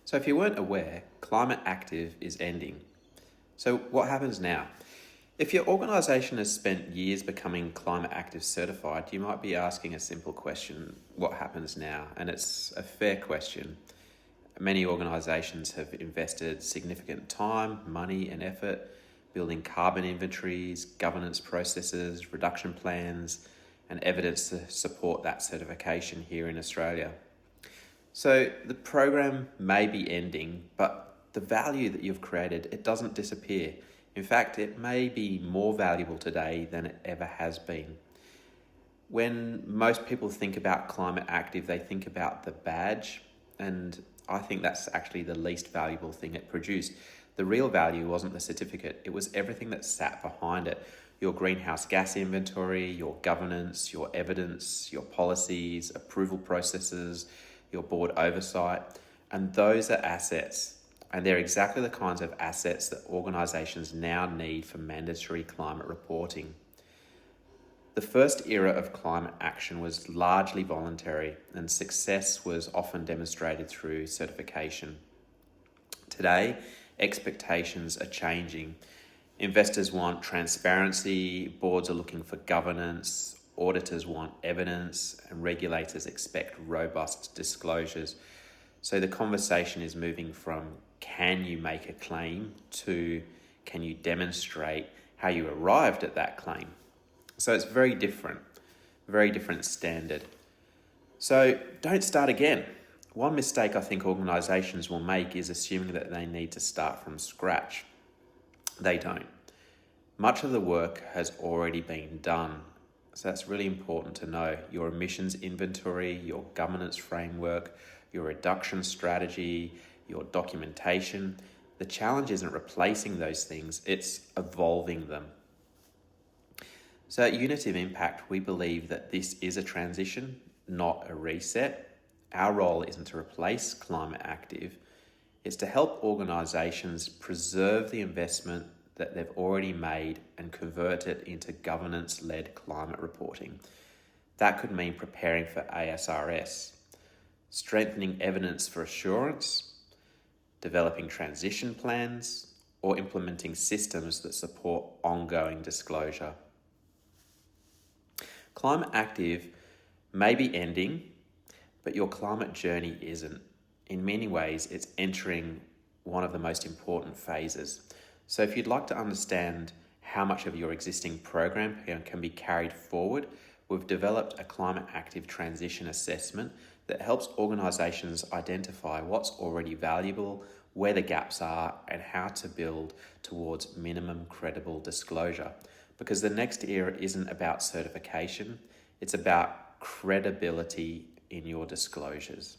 So if you weren't aware, Climate Active is ending. So what happens now? If your organisation has spent years becoming Climate Active certified, you might be asking a simple question: what happens now? And it's a fair question. Many organisations have invested significant time, money and effort building carbon inventories, governance processes, reduction plans, and evidence to support that certification here in Australia. So the program may be ending, but the value that you've created, it doesn't disappear. In fact, it may be more valuable today than it ever has been. When most people think about Climate Active, they think about the badge, and I think that's actually the least valuable thing it produced. The real value wasn't the certificate, it was everything that sat behind it. Your greenhouse gas inventory, your governance, your evidence, your policies, approval processes, your board oversight, and those are assets. And they're exactly the kinds of assets that organisations now need for mandatory climate reporting. The first era of climate action was largely voluntary, and success was often demonstrated through certification. Today, expectations are changing. Investors want transparency, boards are looking for governance, auditors want evidence, and regulators expect robust disclosures. So the conversation is moving from can you make a claim to can you demonstrate how you arrived at that claim. So it's very different standard. So don't start again. One mistake I think organisations will make is assuming that they need to start from scratch. They don't. Much of the work has already been done. So that's really important to know. Your emissions inventory, your governance framework, your reduction strategy, your documentation. The challenge isn't replacing those things, it's evolving them. So at Unitive Impact, we believe that this is a transition, not a reset. Our role isn't to replace Climate Active, it's to help organisations preserve the investment that they've already made and convert it into governance-led climate reporting. That could mean preparing for ASRS, strengthening evidence for assurance, developing transition plans, or implementing systems that support ongoing disclosure. Climate Active may be ending, but your climate journey isn't. In many ways, it's entering one of the most important phases. So if you'd like to understand how much of your existing program can be carried forward, we've developed a Climate Active transition assessment that helps organisations identify what's already valuable, where the gaps are, and how to build towards minimum credible disclosure. Because the next era isn't about certification, it's about credibility in your disclosures.